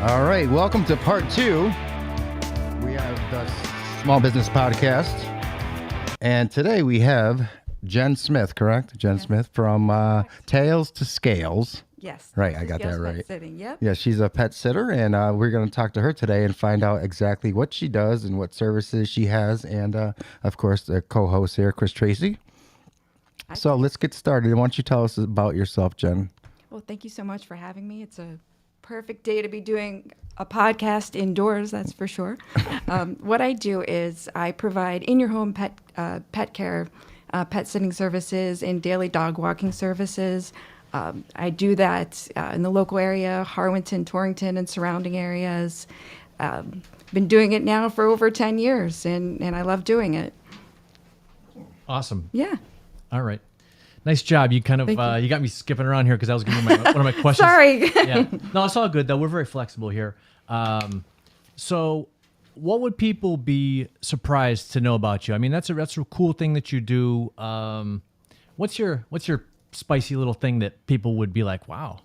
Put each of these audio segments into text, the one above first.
All right, welcome to part 2. We have the Small Business Podcast. And today we have Jenn Smith, correct? Jenn Smith from Tails to Scales. Yes. Right, I got that right. Pet sitting, yep. Yeah, she's a pet sitter, and we're going to talk to her today and find out exactly what she does and what services she has. And, of course, the co-host here, Chris Tracy. So let's get started. Why don't you tell us about yourself, Jenn? Well, thank you so much for having me. It's a perfect day to be doing a podcast indoors, that's for sure. What I do is I provide in-your-home pet care, pet sitting services, and daily dog walking services. I do that in the local area, Harwinton, Torrington, and surrounding areas. Been doing it now for over 10 years, and I love doing it. Awesome. Yeah. All right. Nice job. You kind of you got me skipping around here because I was going to be one of my questions. Sorry. Yeah. No, it's all good though. We're very flexible here. So, what would people be surprised to know about you? I mean, that's a cool thing that you do. What's your spicy little thing that people would be like, wow?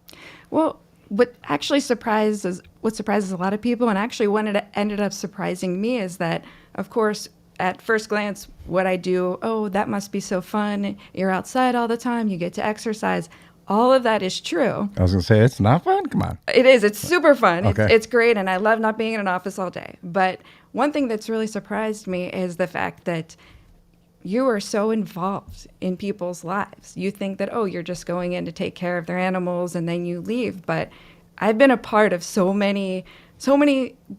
Well, what surprises a lot of people, and actually what it ended up surprising me, is that, of course, at first glance, what I do, oh, that must be so fun. You're outside all the time. You get to exercise. All of that is true. I was going to say, it's not fun? Come on. It is. It's super fun. Okay. It's great, and I love not being in an office all day. But one thing that's really surprised me is the fact that you are so involved in people's lives. You think that, oh, you're just going in to take care of their animals and then you leave. But I've been a part of so many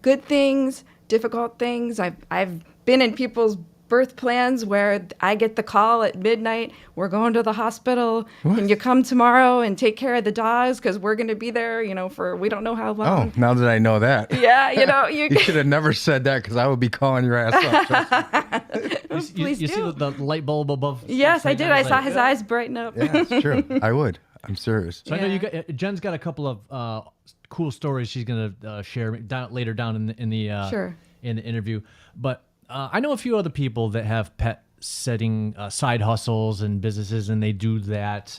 good things, difficult things. I've been in people's birth plans where I get the call at midnight, we're going to the hospital. What? Can you come tomorrow and take care of the dogs? Because we're going to be there, for we don't know how long. Oh, now that I know that. Yeah, You should have never said that because I would be calling your ass up. Please you do. see the light bulb above? Yes, I did. I saw his eyes. eyes brighten up. Yeah, it's true. I would. I'm serious. So I know Jen's got a couple of cool stories she's going to share later down in the Sure. in the interview. But I know a few other people that have pet setting side hustles and businesses, and they do that.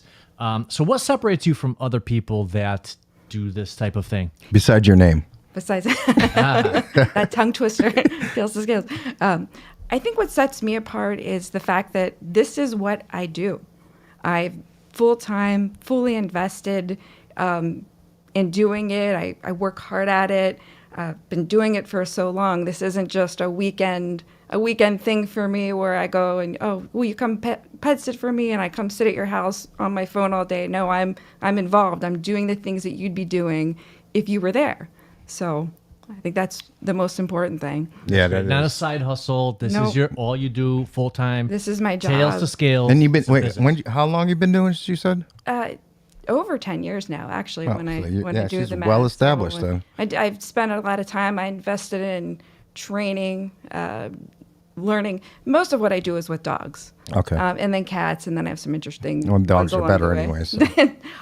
So what separates you from other people that do this type of thing? Besides your name. Besides that tongue twister, feels the scales. I think what sets me apart is the fact that this is what I do. I'm full-time, fully invested in doing it. I work hard at it. I've been doing it for so long. This isn't just a weekend thing for me where I go and, oh, will you come pet sit for me, and I come sit at your house on my phone all day. No, I'm involved. I'm doing the things that you'd be doing if you were there. So I think that's the most important thing. Yeah, that Not a is. side hustle. This Nope. is all you do full time. This is my job. Tails to scales. And you've been, It's a business. how long you been doing this, you said? Over 10 years now, actually, Oh, when I so do she's the math. well established, So, then. I've spent a lot of time. I invested in training, learning. Most of what I do is with dogs. Okay. And then cats, and then I have some interesting Well, dogs ones are along better the way. anyway, so.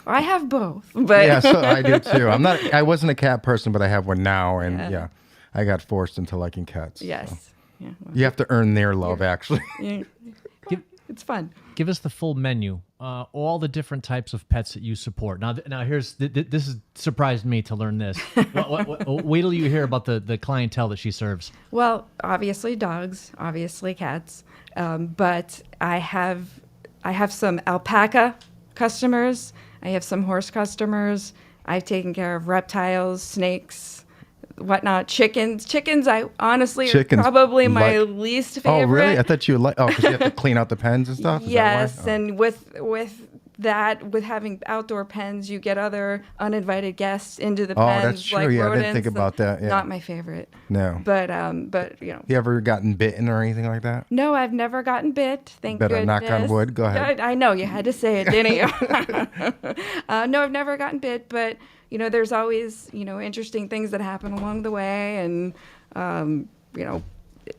I have both, but Yeah, so I do too. I wasn't a cat person, but I have one now, and Yeah. I got forced into liking cats. so. yes. Yeah, well, You have to earn their love, actually. yeah. It's fun. Give us the full menu, all the different types of pets that you support. Now here's this has surprised me to learn this. Wait till you hear about the clientele that she serves. Well, obviously dogs, obviously cats, but I have some alpaca customers. I have some horse customers. I've taken care of reptiles, snakes, whatnot, chickens. Chickens, I honestly Chickens, are probably my like- least favorite. Oh, really? I thought you like. Oh, because you have to clean out the pens and stuff. Is that Yes, why? Oh. and with having outdoor pens, you get other uninvited guests into the Oh, pens. that's true. Like Yeah, I didn't rodents. think about that, yeah. Not my favorite. No. But You ever gotten bitten or anything like that? No, I've never gotten bit. Thank Better goodness. knock on wood. Go ahead. I know you had to say it, didn't you? No, I've never gotten bit, but there's always interesting things that happen along the way, and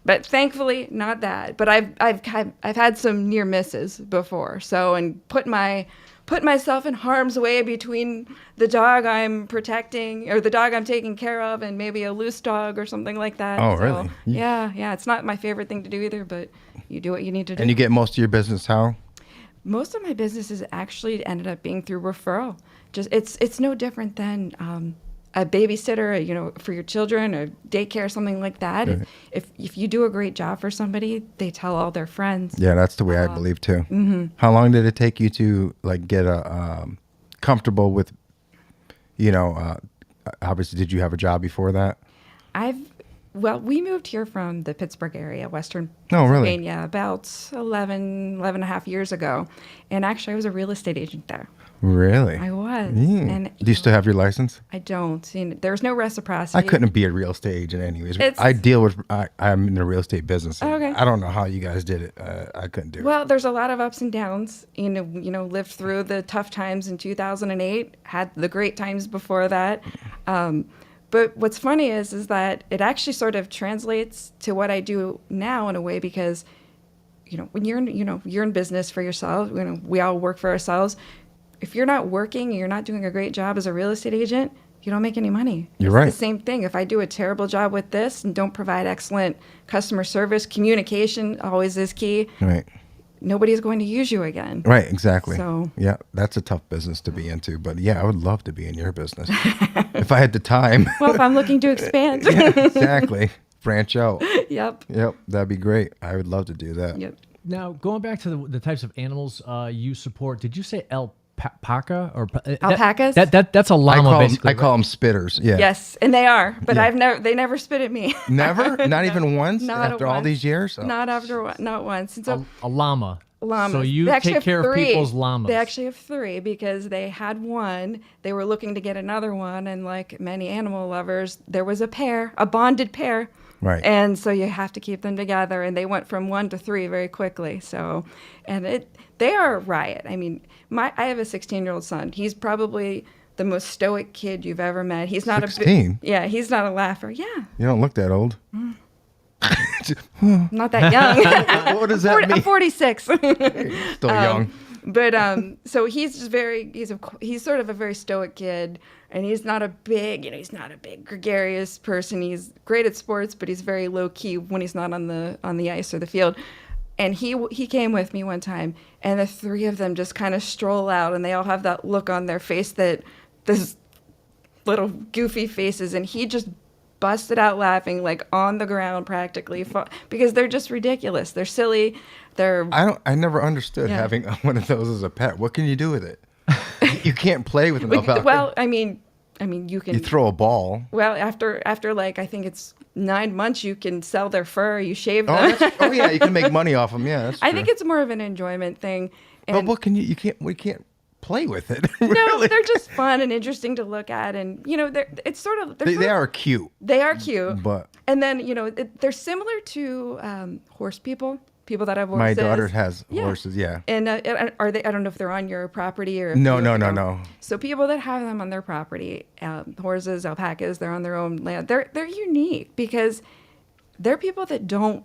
but thankfully not that. But I've had some near misses before. So, and put myself in harm's way between the dog I'm protecting or the dog I'm taking care of and maybe a loose dog or something like that. Oh, So, really? Yeah. It's not my favorite thing to do either, but you do what you need to do. And you get most of your business how? Most of my businesses actually ended up being through referral. Just it's no different than a babysitter, for your children, or daycare, something like that. Right. If you do a great job for somebody, they tell all their friends. Yeah, that's the way I believe too. Mm-hmm. How long did it take you to like get comfortable with, obviously, did you have a job before that? Well, we moved here from the Pittsburgh area, Western Oh, really? Pennsylvania, about 11 and a half years ago. And actually, I was a real estate agent there. Really? I was. Mm. And Do you still have your license? I don't. There's no reciprocity. I couldn't be a real estate agent anyways. I'm in the real estate business. Okay. I don't know how you guys did it. I couldn't do it. Well, there's a lot of ups and downs. Lived through the tough times in 2008, had the great times before that. But what's funny is that it actually sort of translates to what I do now in a way, because, when you're in business for yourself, we all work for ourselves. If you're not working and you're not doing a great job as a real estate agent, you don't make any money. You're It's right. the same thing. If I do a terrible job with this and don't provide excellent customer service, communication always is key. Right. Nobody's going to use you again. Right, exactly. So- yeah, that's a tough business to be into. But yeah, I would love to be in your business if I had the time. Well, if I'm looking to expand. Yeah, exactly. Branch out. Yep. Yep, that'd be great. I would love to do that. Yep. Now, going back to the types of animals you support, did you say alpaca or Alpacas? That's a llama, basically. I call them spitters. Yeah. Yes, and they are, but Yeah. they never spit at me. Never? Not even once Not after all once. these years? Oh. Not once. And so a llama. llamas. So you They actually take have care of three. people's llamas. They actually have three because they had one. They were looking to get another one, and like many animal lovers, there was a bonded pair. Right. And so you have to keep them together, and they went from 1 to 3 very quickly. So, they are a riot. I mean, I have a 16-year-old son. He's probably the most stoic kid you've ever met. He's not 16? Yeah, he's not a laugher. Yeah, You don't look that old. not that young. What does that I'm mean? 46. Still young. But so he's just he's sort of a very stoic kid, and he's not a big gregarious person. He's great at sports, but he's very low key when he's not on the ice or the field. And he came with me one time, and the three of them just kind of stroll out, and they all have that look on their face, that this little goofy faces, and he just busted out laughing, like on the ground practically, because they're just ridiculous. They're silly. I never understood Yeah. having one of those as a pet. What can you do with it? You can't play with an alpaca. Well, I mean, you can. You throw a ball. Well, after like I think it's 9 months, you can sell their fur. You shave Oh, them. oh yeah, you can make money off them. Yeah, that's I true. think it's more of an enjoyment thing. But And what can we can't play with it. no, really. they're just fun and interesting to look at, and it's sort of They are cute. they are cute. But And then they're similar to horse people that have horses. my daughter has Yeah. horses. Yeah. And are they? I don't know if they're on your property or if No, you- no. So people that have them on their property, horses, alpacas, they're on their own land. They're unique because they're people that don't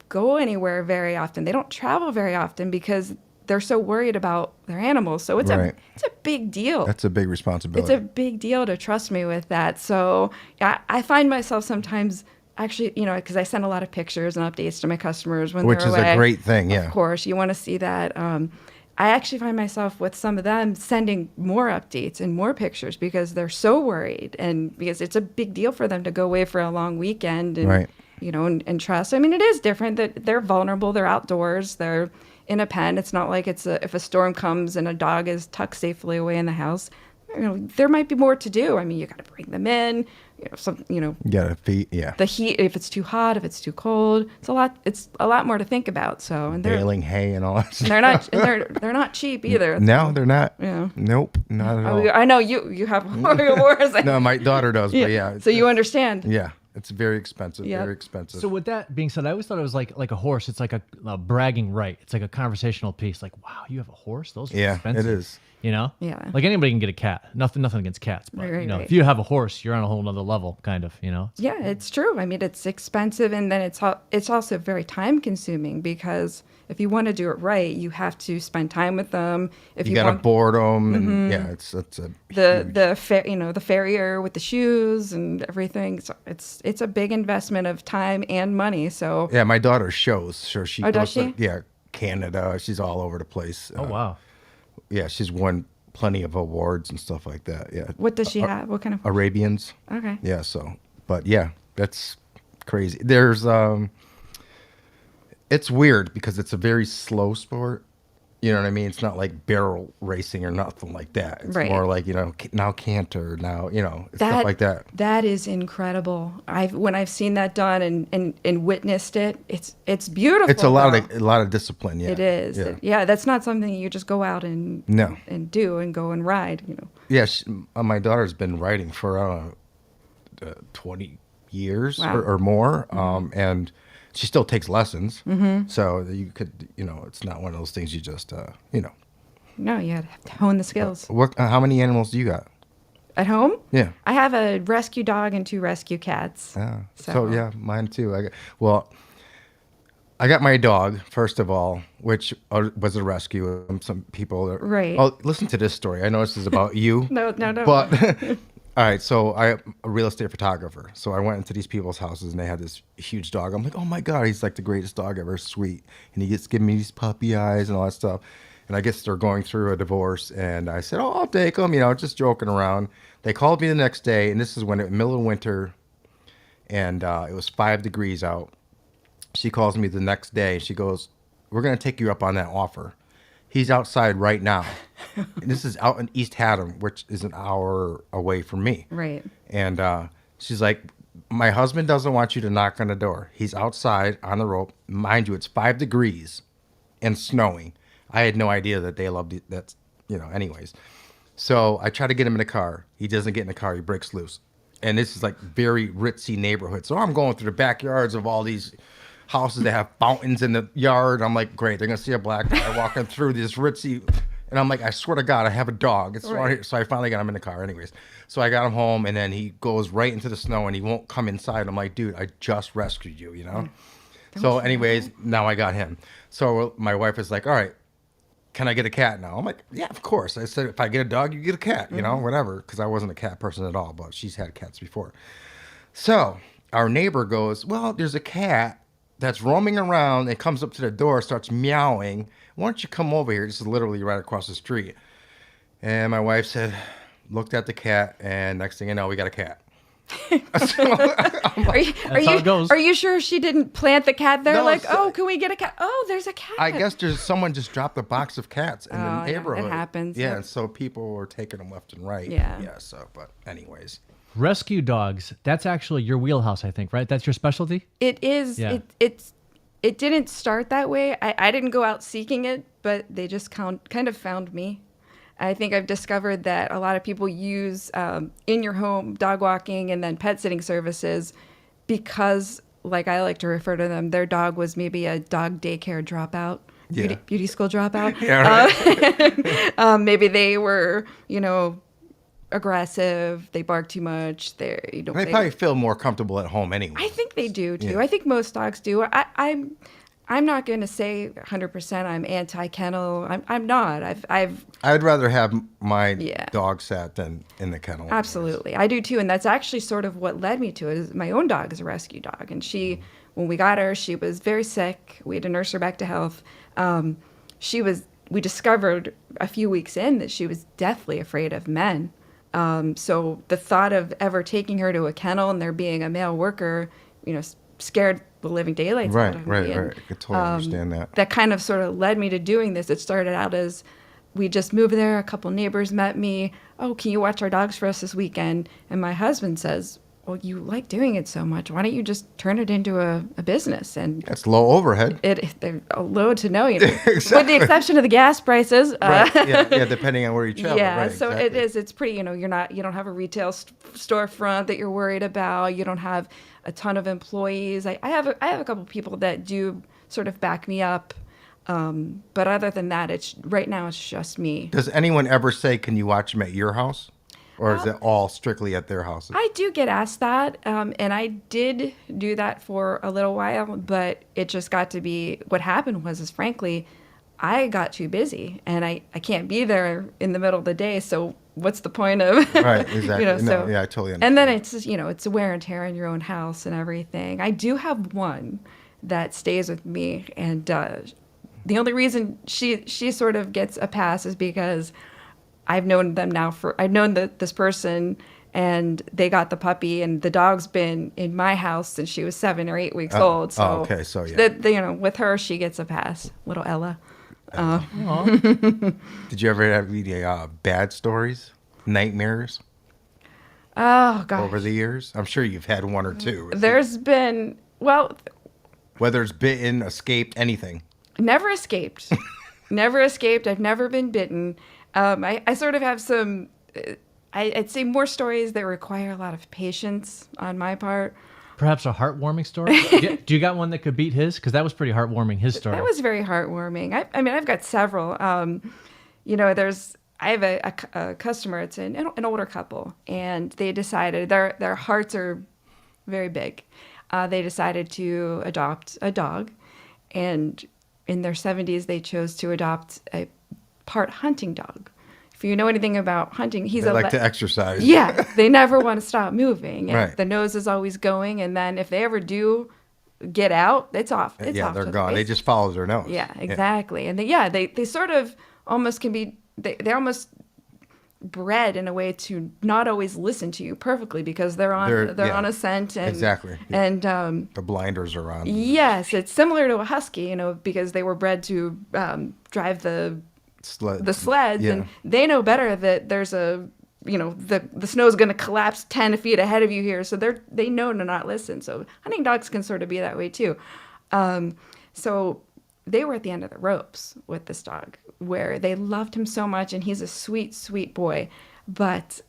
go anywhere very often. They don't travel very often because they're so worried about their animals. So it's Right. a big deal. That's a big It's responsibility. a big deal to trust me with that. So I find myself sometimes actually, because I send a lot of pictures and updates to my customers when Which they're is away. a great thing, yeah. Of course, you want to see that. I actually find myself with some of them sending more updates and more pictures because they're so worried, and because it's a big deal for them to go away for a long weekend and Right. and trust. I mean, it is different that they're vulnerable. They're outdoors. They're in a pen. It's not like if a storm comes and a dog is tucked safely away in the house. There might be more to do. I mean, you got to bring them in. You gotta feed. Yeah. The heat, if it's too hot, if it's too cold, it's a lot more to think about. So, and Baling hay and all that stuff. they're not they're not cheap either. No, they're not. Yeah. Nope, not at all. I know you have horse. No, my daughter does, but yeah. So you understand. Yeah, it's very expensive. Yeah. Very expensive. So with that being said, I always thought it was like a horse. It's like a bragging right. It's like a conversational piece. Like, wow, you have a horse? Those are Yeah, expensive. it is. You know? Yeah. Like anybody can get a cat. Nothing against cats. But Right, right. if you have a horse, you're on a whole nother level, kind of, Yeah, it's true. I mean, it's expensive, and then it's also very time consuming because if you want to do it right, you have to spend time with them. If You gotta want board them, and yeah, that's a the farrier with the shoes and everything. So it's a big investment of time and money. So yeah. My daughter shows, so she Oh, does goes to, she? yeah, Canada. She's all over the place. Oh wow. Yeah, she's won plenty of awards and stuff like that. Yeah. What does she have? What kind of? Arabians. Okay. Yeah. So, but yeah, that's crazy. There's it's weird because it's a very slow sport. You know what I mean? It's not like barrel racing or nothing like that. It's Right. more like, now canter, now, stuff like that. That is incredible. When I've seen that done and witnessed it, it's beautiful. It's a lot of discipline. Yeah. It is. Yeah. That's not something you just go out and No. and do and go and ride. Yeah. My daughter's been riding for 20 years Wow. or more. And she still takes lessons. Mm-hmm. So you could, it's not one of those things you just, No, you have to hone the skills. How many animals do you got? At home? Yeah. I have a rescue dog and 2 rescue cats. Yeah. So yeah, mine too. I got my dog, first of all, which was a rescue. Some people Right. Oh, listen to this story. I know this is about you. No. But all right, so I'm a real estate photographer. So I went into these people's houses and they had this huge dog. I'm like, oh my God, he's like the greatest dog ever, sweet. And he gets giving me these puppy eyes and all that stuff. And I guess they're going through a divorce. And I said, oh, I'll take him, just joking around. They called me the next day, and this is when middle of winter, and it was 5 degrees out. She calls me the next day. She goes, we're going to take you up on that offer. He's outside right now. And this is out in East Haddam, which is an hour away from me. Right. And she's like, my husband doesn't want you to knock on the door. He's outside on the rope. Mind you, it's 5 degrees and snowing. I had no idea that they loved it. That's, anyways. So I try to get him in the car. He doesn't get in the car. He breaks loose. And this is like very ritzy neighborhood. So I'm going through the backyards of all these houses that have fountains in the yard. I'm like, great, they're going to see a black guy walking through this ritzy. And I'm like, I swear to God, I have a dog. It's right here. So I finally got him in the car anyways. So I got him home, and then he goes right into the snow, and he won't come inside. I'm like, dude, I just rescued you, So anyways, now I got him. So my wife is like, all right, can I get a cat now? I'm like, yeah, of course. I said, if I get a dog, you get a cat, whatever. Because I wasn't a cat person at all, but she's had cats before. So our neighbor goes, well, there's a cat that's roaming around and comes up to the door, starts meowing. Why don't you come over here? This is literally right across the street. And my wife said, looked at the cat, and next thing you know, we got a cat. So, That's how it goes. Are you sure she didn't plant the cat there? No, Oh, can we get a cat? Oh, there's a cat. I guess someone just dropped a box of cats in the Yeah, it neighborhood. happens. Yeah, Yep. and so people were taking them left and right. Yeah. Yeah, so, but anyways. Rescue dogs. That's actually your wheelhouse, I think, right? That's your specialty? It is. Yeah. It didn't start that way. I didn't go out seeking it, but they just kind of found me. I think I've discovered that a lot of people use in your home dog walking and then pet sitting services because, like I like to refer to them, their dog was maybe a dog daycare dropout, Yeah. beauty school dropout. Yeah, right. Maybe they were, aggressive. They bark too much. They Probably feel more comfortable at home anyway. I think they do too. Yeah. I think most dogs do. I'm not going to say 100% I'm anti-kennel. I'm not. I'd rather have my Yeah. dog sat than in the kennel. Absolutely. I do too. And that's actually sort of what led me to it. Is my own dog is a rescue dog. And when we got her, she was very sick. We had to nurse her back to health. We discovered a few weeks in that she was deathly afraid of men. So the thought of ever taking her to a kennel and there being a male worker, scared the living daylights out of me. Right. And, I could totally understand that. That kind of sort of led me to doing this. It started out as we just moved there. A couple neighbors met me. Oh, can you watch our dogs for us this weekend? And my husband says, well, you like doing it so much. Why don't you just turn it into a business? And That's low overhead. they're low to no, Exactly. with the exception of the gas prices. Right. Yeah, depending on where you travel. Yeah, right, so exactly. it's pretty, you don't have a retail storefront that you're worried about. You don't have a ton of employees. I have a couple people that do sort of back me up. But other than that, right now it's just me. Does anyone ever say, can you watch them at your house? Or is it all strictly at their houses? I do get asked that, and I did do that for a little while, but it just got to be, what happened was frankly, I got too busy, and I can't be there in the middle of the day, so what's the point of... Right, exactly. Yeah, I totally understand. And then it's, it's a wear and tear in your own house and everything. I do have one that stays with me, and the only reason she sort of gets a pass is because I've known them now I've known this person, and they got the puppy, and the dog's been in my house since she was 7 or 8 weeks old. So, okay. So, yeah. With her, she gets a pass. Little Ella. Did you ever have any bad stories, nightmares Oh, gosh. over the years? I'm sure you've had one or two. There's been, well, Whether it's bitten, escaped, anything. never escaped. Never escaped. I've never been bitten. I sort of have some, I'd say more stories that require a lot of patience on my part. Perhaps a heartwarming story. Do you got one that could beat his? Because that was pretty heartwarming. His story. That was very heartwarming. I mean, I've got several. I have a customer. It's an older couple, and they decided their hearts are very big. They decided to adopt a dog, and in their 70s, they chose to adopt a part hunting dog. If you know anything about hunting, They like to exercise. Yeah, they never want to stop moving. And Right. The nose is always going, and then if they ever do get out, it's off. It's Yeah, off they're to the gone. They races. just follow their nose. Yeah, exactly. And they sort of almost can be they're almost bred in a way to not always listen to you perfectly because they're yeah, on a scent and exactly. And The blinders are on. yes, it's similar to a husky, because they were bred to drive the sleds, Yeah. and they know better that there's the snow's going to collapse 10 feet ahead of you here, so they know to not listen. So hunting dogs can sort of be that way too. So they were at the end of the ropes with this dog, where they loved him so much, and he's a sweet, sweet boy, but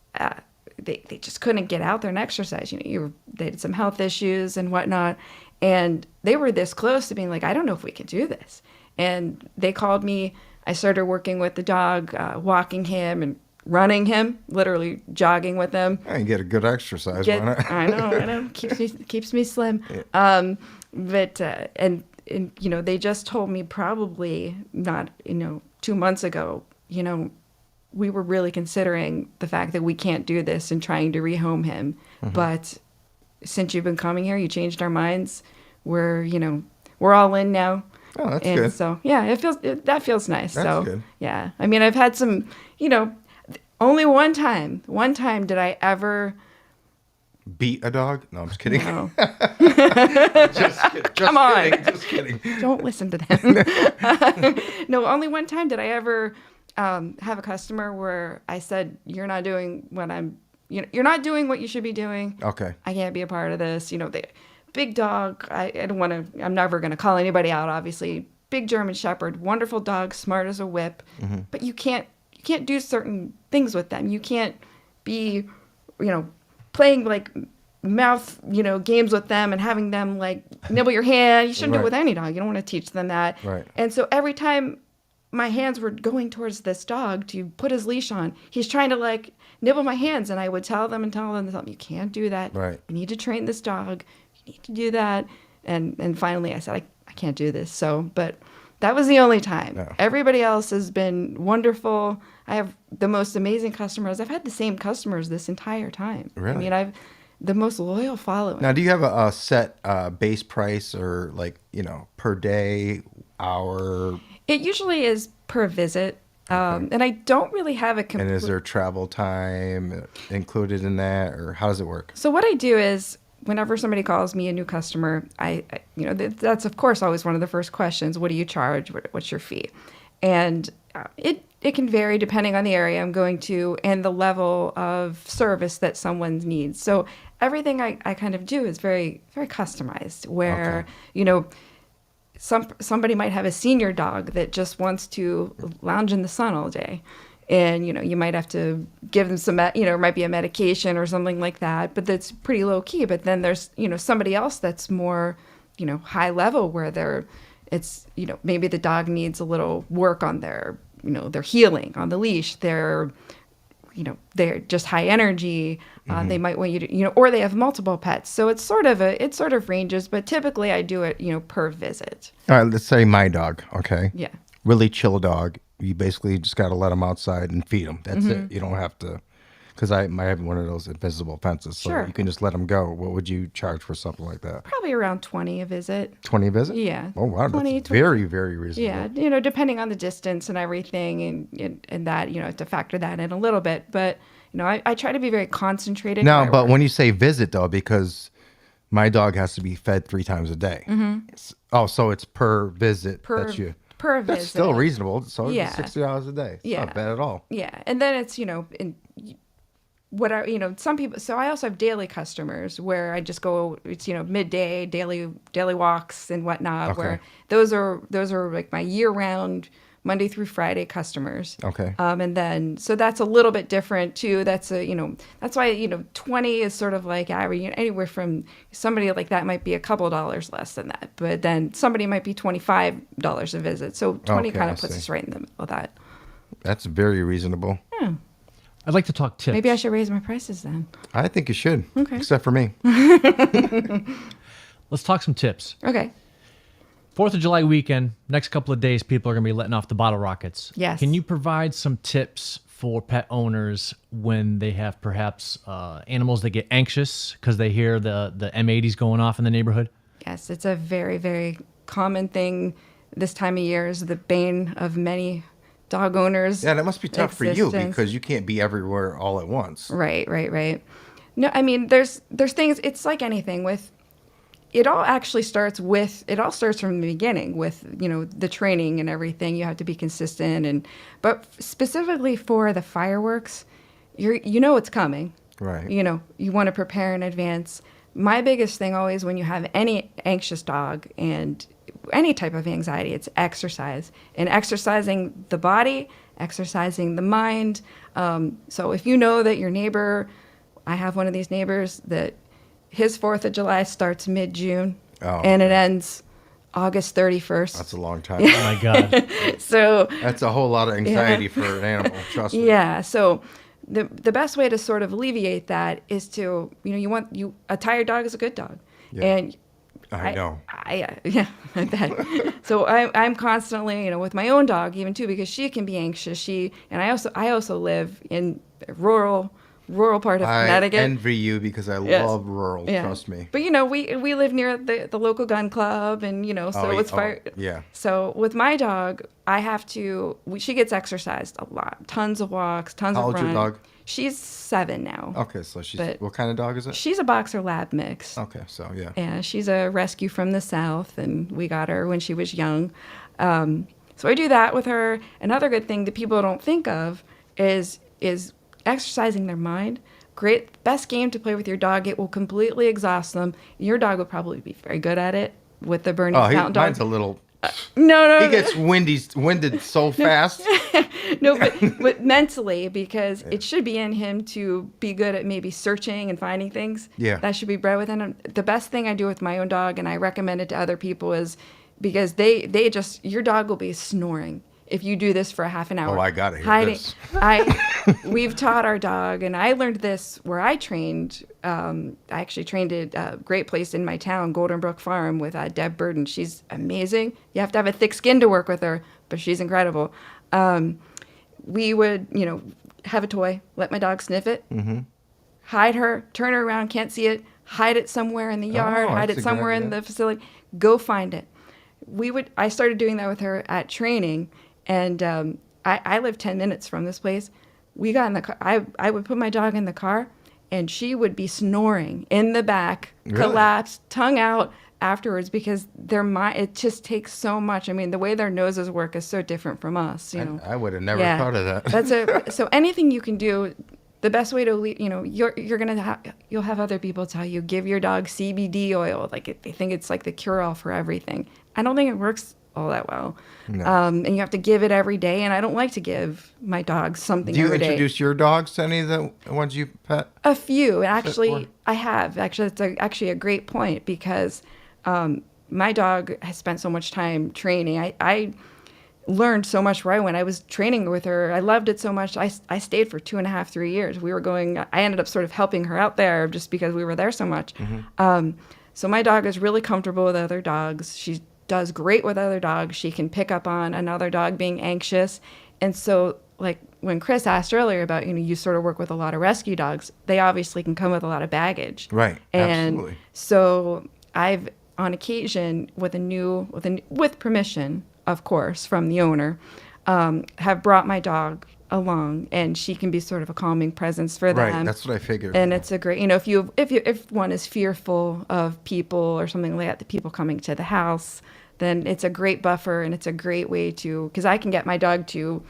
they just couldn't get out there and exercise. They had some health issues and whatnot, and they were this close to being like, I don't know if we can do this. And they called me. I started working with the dog, walking him and running him, literally jogging with him. I can get a good exercise. Why not? I know. Keeps me slim. Yeah. And they just told me probably not 2 months ago. We were really considering the fact that we can't do this and trying to rehome him. Mm-hmm. But since you've been coming here, you changed our minds. We're all in now. Oh, that's and good. So yeah, that feels nice. That's so good. yeah, I mean, I've had some, only one time did I ever Beat a dog? No, I'm just kidding. no, Just kidding. Come on. Just kidding. don't listen to them. No, only one time did I ever have a customer where I said, you're not doing you're not doing what you should be doing. Okay. I can't be a part of this. The big dog. I don't want to. I'm never going to call anybody out. Obviously, big German Shepherd, wonderful dog, smart as a whip. Mm-hmm. But you can't do certain things with them. You can't be, playing like mouth, games with them and having them like nibble your hand. You shouldn't do it Right. with any dog. You don't want to teach them that. Right. And so every time my hands were going towards this dog to put his leash on, he's trying to like nibble my hands, and I would tell them, you can't do that. Right. You need to train this dog. You need to do that. And finally I said, I can't do this. So, but that was the only time. No. Everybody else has been wonderful. I have the most amazing customers. I've had the same customers this entire time. Really? I mean, I've the most loyal following. Now, do you have a set base price or per day, hour? It usually is per visit. And I don't really have a And complete... is there travel time included in that, or how does it work? So what I do is, whenever somebody calls me a new customer, that's of course always one of the first questions. What do you charge? What's your fee? And it can vary depending on the area I'm going to and the level of service that someone needs. So everything I kind of do is very, very customized, where, somebody might have a senior dog that just wants to lounge in the sun all day. And, you might have to give them some, it might be a medication or something like that, but that's pretty low key. But then there's, somebody else that's more, high level, where maybe the dog needs a little work on their healing on the leash. They're just high energy. They might want you to, or they have multiple pets. So it sort of ranges, but typically I do it, per visit. All right, let's say my dog, okay? Yeah. Really chill dog. You basically just got to let him outside and feed him. That's Mm-hmm. it. You don't have to, Because I have one of those invisible fences, so Sure. you can just let them go. What would you charge for something like that? Probably around 20 a visit. 20 a visit? Yeah. Oh wow, 20, that's very, very reasonable. Yeah, depending on the distance and everything, and that, to factor that in a little bit. But I try to be very concentrated. No, where I but work. when you say visit though, because my dog has to be fed 3 times a day. Oh, so it's per visit per that you. per That's visit. still reasonable. So Yeah. it's $60 a day. It's Yeah. not bad at all. Yeah, and then it's in what are some people. So I also have daily customers where I just go. It's midday daily walks and whatnot. Okay. Where those are like my year round Monday through Friday customers. Okay. And then so that's a little bit different too. That's that's why 20 is sort of like average. Anywhere from somebody like that might be a couple dollars less than that, but then somebody might be $25 a visit. So 20 Okay, kind I of puts see. us right in the middle of that. That's very reasonable. Yeah. I'd like to talk tips. Maybe I should raise my prices then. I think you should. Okay. Except for me. Let's talk some tips. Okay. 4th of July weekend, next couple of days, people are going to be letting off the bottle rockets. Yes. Can you provide some tips for pet owners when they have perhaps animals that get anxious because they hear the M80s going off in the neighborhood? Yes, it's a very, very common thing this time of year. Is the bane of many dog owners. Yeah, that must be tough for you existence. because you can't be everywhere all at once. Right. No, I mean, there's things. It's like anything with. It all starts from the beginning with the training and everything. You have to be consistent, but specifically for the fireworks, it's coming. Right. You want to prepare in advance. My biggest thing always when you have any anxious dog and any type of anxiety, it's exercise and exercising the body, exercising the mind. So if you know that your neighbor, I have one of these neighbors that his 4th of July starts mid-June and it ends August 31st. That's a long time. Oh my God. So That's a whole lot of anxiety for an animal. Trust me. yeah, so the best way to sort of alleviate that is to a tired dog is a good dog. Yeah. And I know. yeah, I bet. So I'm constantly, with my own dog even too, because she can be anxious. I also live in rural part of Connecticut. I envy you because I Yes. love rural. Yeah. Trust me. But we live near the local gun club, and so it's fire. Yeah. So with my dog, I have to. She gets exercised a lot, tons of walks, tons How of old's your run. dog? She's 7 now. Okay, so she's But- what kind of dog is it? She's a boxer lab mix. Okay, so yeah. Yeah, she's a rescue from the South, and we got her when she was young. So I do that with her. Another good thing that people don't think of is exercising their mind. Best game to play with your dog. It will completely exhaust them. Your dog would probably be very good at it with the Bernese Mountain Dog. Mine's a little. No. He gets winded so fast. No, but mentally, because it should be in him to be good at maybe searching and finding things. Yeah. That should be bred within him. The best thing I do with my own dog, and I recommend it to other people, is because your dog will be snoring if you do this for a half an hour. Oh, I gotta hear this. We've taught our dog, and I learned this where I trained. I actually trained at a great place in my town, Golden Brook Farm, with Deb Burden. She's amazing. You have to have a thick skin to work with her, but she's incredible. We would, have a toy, let my dog sniff it, hide her, turn her around, can't see it, hide it somewhere in the yard, hide that's it a good somewhere in idea. the facility, go find it. I started doing that with her at training, and I live 10 minutes from this place. We got in the car. I would put my dog in the car, and she would be snoring in the back, Really? collapsed, tongue out afterwards, because it just takes so much. I mean, the way their noses work is so different from us. I would have never thought of that. So anything you can do. The best way to, you'll have other people tell you, give your dog CBD oil. They think it's like the cure-all for everything. I don't think it works all that well. No. And you have to give it every day. And I don't like to give my dogs something Do you every day. introduce your dogs to any of the ones you pet? A few. Or- Actually, I have. Actually, it's actually a great point because my dog has spent so much time training. I learned so much where I went. I was training with her. I loved it so much. I stayed for 2.5, 3 years. I ended up sort of helping her out there just because we were there so much. So my dog is really comfortable with other dogs. She does great with other dogs. She can pick up on another dog being anxious. And so like when Chris asked earlier about, you sort of work with a lot of rescue dogs, they obviously can come with a lot of baggage. Right. And Absolutely. so I've, on occasion, with permission, of course, from the owner, have brought my dog along, and she can be sort of a calming presence for them. Right. That's what I figured. And it's a great, if one is fearful of people or something like that, the people coming to the house, then it's a great buffer, and it's a great way to, because I can get my dog to,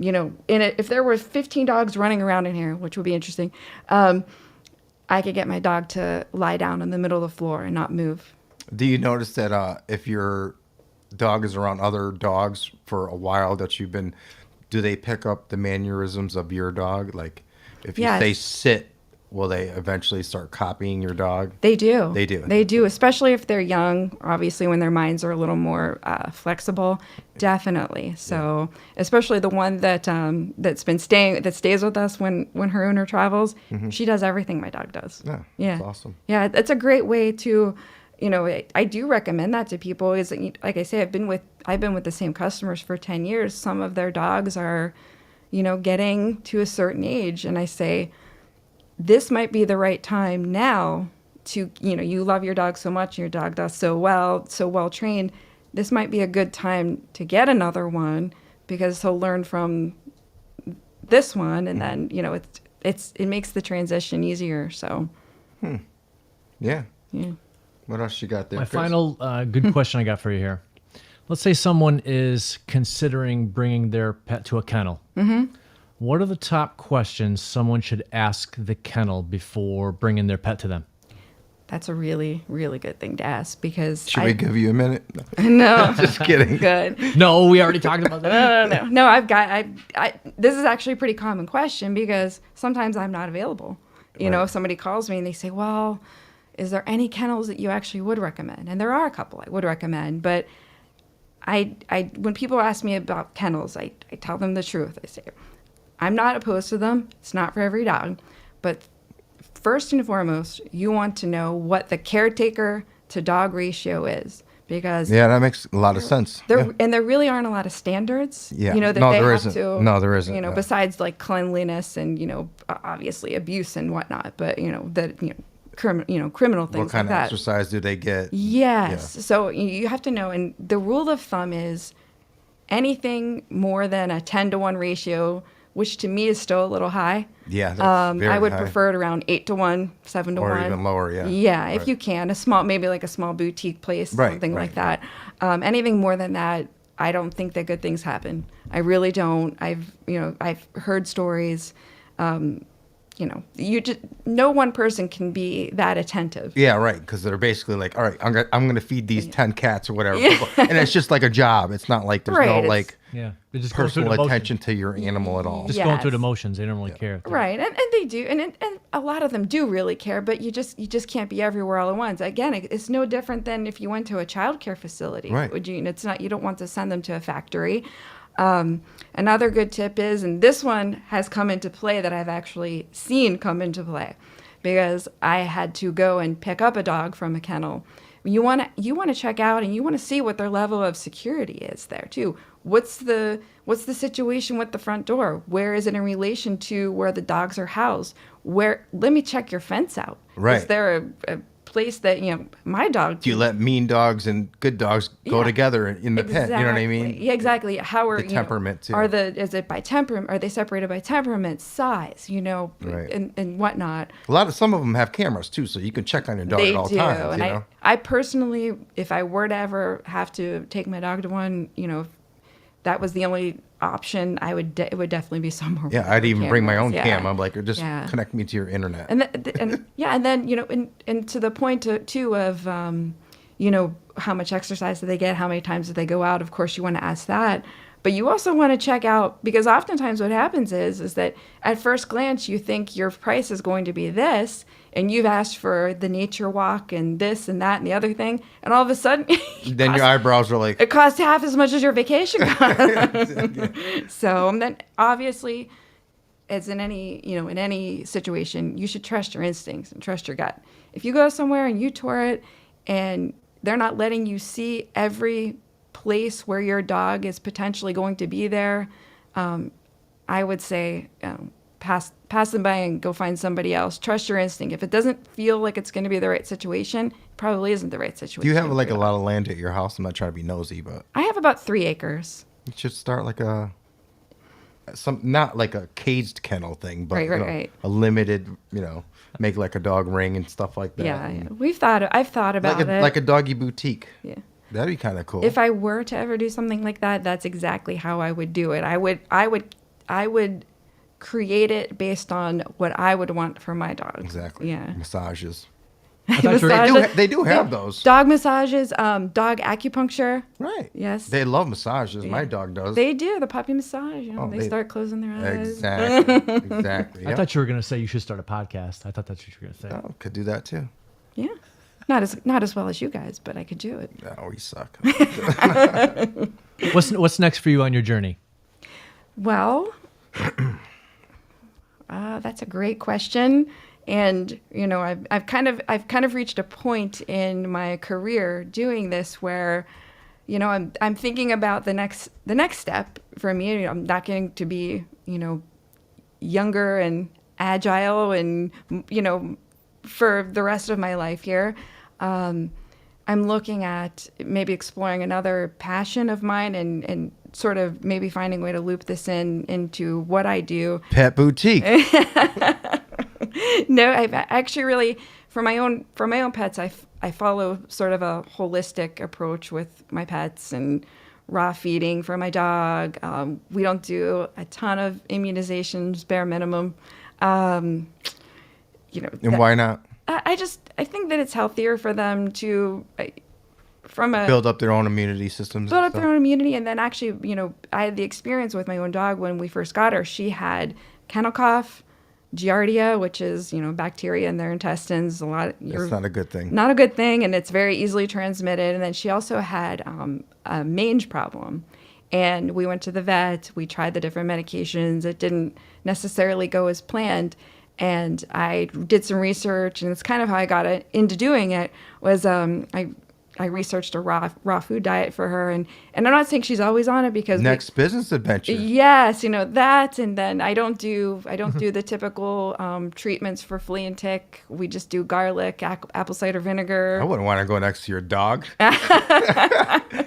if there were 15 dogs running around in here, which would be interesting, I could get my dog to lie down in the middle of the floor and not move. Do you notice that if your dog is around other dogs for a while do they pick up the mannerisms of your dog? Like if you Yes. say sit, will they eventually start copying your dog? They do. They do. They do, especially if they're young. Obviously, when their minds are a little more flexible, definitely. So, especially the one that that stays with us when her owner travels. She does everything my dog does. Yeah, Yeah, that's awesome. Yeah, it's a great way to, I do recommend that to people. Is that, like I say, I've been with the same customers for 10 years. Some of their dogs are, getting to a certain age, and I say, this might be the right time now to, you love your dog so much, and your dog does so well trained. This might be a good time to get another one, because he'll learn from this one, and then, it makes the transition easier. So, Yeah. yeah. What else you got there? My Chris? final good question I got for you here. Let's say someone is considering bringing their pet to a kennel. Mm-hmm. What are the top questions someone should ask the kennel before bringing their pet to them? That's a really, really good thing to ask, because Should we give you a minute? no, Just kidding. good. No, we already talked about that. No. This is actually a pretty common question, because sometimes I'm not available. If somebody calls me and they say, well, is there any kennels that you actually would recommend? And there are a couple I would recommend, but when people ask me about kennels, I tell them the truth. I say, I'm not opposed to them. It's not for every dog. But first and foremost, you want to know what the caretaker to dog ratio is, because Yeah, that makes a lot of sense. Yeah. and there really aren't a lot of standards. Yeah. That No, they there have isn't. to. No, there isn't. Yeah. Besides like cleanliness and obviously abuse and whatnot, but criminal things What kind like of that. exercise do they get? Yes. So you have to know, and the rule of thumb is anything more than a 10-to-1 ratio, which to me is still a little high. Yeah, that's very I would high. prefer it around 8-to-1, 7-to-1. Or even lower, yeah. Yeah, if Right. you can. Maybe like a small boutique place, Right, something right, like that. Anything more than that, I don't think that good things happen. I really don't. I've heard stories. No one person can be that attentive. Yeah, right. Because they're basically like, all right, I'm gonna feed these 10 cats or whatever, Yeah. and it's just like a job. It's not like there's Right, no it's- like Yeah, they just go through personal the motions. attention to your animal at all. Just going through the Yes. motions. They don't really care. Right, and they do, and a lot of them do really care, but you just can't be everywhere all at once. Again, it's no different than if you went to a child care facility. Right. It's not, you don't want to send them to a factory. Another good tip is, and this one has come into play that I've actually seen come into play, because I had to go and pick up a dog from a kennel. You want to check out, and you want to see what their level of security is there too. What's the situation with the front door? Where is it in relation to where the dogs are housed? Let me check your fence out. Right. Is there a place that my dog? Do you let mean dogs and good dogs go Yeah. together in the pit? You know what I mean? Yeah, exactly. How are The temperament, too. Is it by temperament? Are they separated by temperament, size? Right. and whatnot. Some of them have cameras too, so you can check on your dog They at all do, times. and You know? I personally, if I were to ever have to take my dog to one, if that was the only option, it would definitely be somewhere. Yeah, with I'd even bring my own cameras. cam. I'm like, just Yeah. connect me to your internet. And then and to the point too of how much exercise do they get, how many times do they go out? Of course, you want to ask that, but you also want to check out, because oftentimes what happens is that at first glance you think your price is going to be this, and you've asked for the nature walk and this and that and the other thing, and all of a sudden Then your eyebrows are like, it costs half as much as your vacation cost. So, and then obviously, as in any situation, you should trust your instincts and trust your gut. If you go somewhere and you tour it, and they're not letting you see every place where your dog is potentially going to be there, I would say pass them by and go find somebody else. Trust your instinct. If it doesn't feel like it's going to be the right situation, it probably isn't the right situation. Do you have like a lot of land at your house? I'm not trying to be nosy, but I have about 3 acres. you should start like not like a caged kennel thing, but Right. a limited, make like a dog ring and stuff like that. Yeah, and I've thought about it. like a doggy boutique. Yeah. That'd be kind of cool. If I were to ever do something like that, that's exactly how I would do it. I would create it based on what I would want for my dog. Exactly. Yeah. Massages. Massages. They do have those. Dog massages, dog acupuncture. Right. Yes. They love massages. Yeah. My dog does. They do the puppy massage. They they- start closing their eyes. Exactly. I Yep. thought you were going to say you should start a podcast. I thought that's what you were going to say. Oh, could do that too. Yeah. Not as well as you guys, but I could do it. No, we suck. What's next for you on your journey? Well, that's a great question, and I've kind of reached a point in my career doing this where, I'm thinking about the next step for me. I'm not going to be younger and agile and for the rest of my life here. I'm looking at maybe exploring another passion of mine and sort of maybe finding a way to loop this into what I do. Pet boutique. No, I've actually really for my own pets, I follow sort of a holistic approach with my pets and raw feeding for my dog. We don't do a ton of immunizations, bare minimum. And why not? I think that it's healthier for them to Build up their own immunity systems. build up their own immunity. And then actually, I had the experience with my own dog when we first got her. She had kennel cough, giardia, which is, bacteria in their intestines. That's not a good thing. Not a good thing, and it's very easily transmitted. And then she also had a mange problem. And we went to the vet. We tried the different medications. It didn't necessarily go as planned. And I did some research, and it's kind of how I got into doing it, was I researched a raw food diet for her. And I'm not saying she's always on it because Next business adventure. yes, that, and then I don't do the typical treatments for flea and tick. We just do garlic, apple cider vinegar. I wouldn't want to go next to your dog.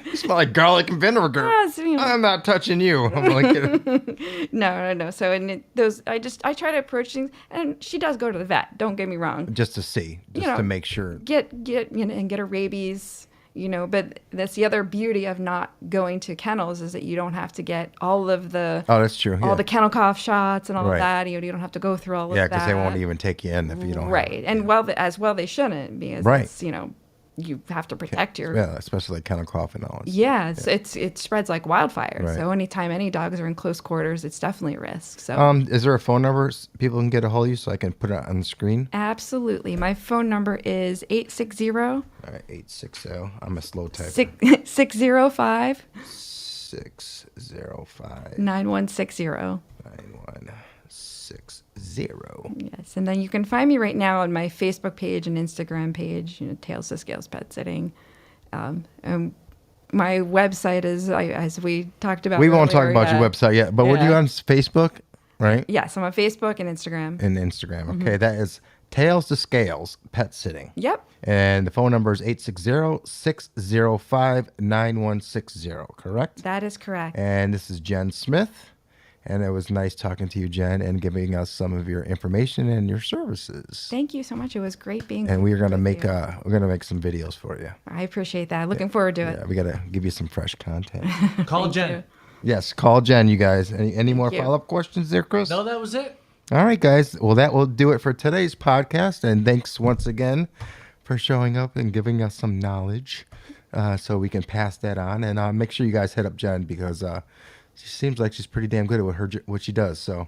You smell like garlic and vinegar. Yes, I'm not touching you. I'm like, No. So I try to approach things, and she does go to the vet. Don't get me wrong. just to see, just to make sure. Get and get a rabies. But that's the other beauty of not going to kennels is that you don't have to get all of the Oh, that's true. all the kennel cough shots and all Right. of that. You don't have to go through all of Yeah, that. because they won't even take you in if you don't. have Right, it. and as well they shouldn't because Right. it's, you have to protect your. Yeah, especially like kennel cough and all. Yeah, it spreads like wildfire. Right. So anytime any dogs are in close quarters, it's definitely a risk. So Is there a phone number people can get a hold of you so I can put it on the screen? absolutely, my phone number is 860 All right, 860. I'm a slow typer. 605 605 9160. 9160. Yes, and then you can find me right now on my Facebook page and Instagram page, Tails to Scales Pet Sitting. And my website is, as we talked about We won't talk earlier, about your website yet, but were you Yeah. on Facebook, right? Yes, I'm on Facebook and Instagram. And Instagram. Mm-hmm. Okay, that is Tails to Scales Pet Sitting. Yep. And the phone number is 860-605-9160, correct? That is correct. And this is Jenn Smith. And it was nice talking to you, Jenn, and giving us some of your information and your services. Thank you so much. It was great being And we are gonna with make you. some videos for you. I appreciate that. Looking forward to it. Yeah, we gotta give you some fresh content. Call Thank Jen. you. Yes, call Jenn, you guys. Any more you. follow-up questions there, Chris? No, that was it. All right, guys. Well, that will do it for today's podcast. And thanks once again for showing up and giving us some knowledge so we can pass that on. And make sure you guys hit up Jenn because she seems like she's pretty damn good at what she does. So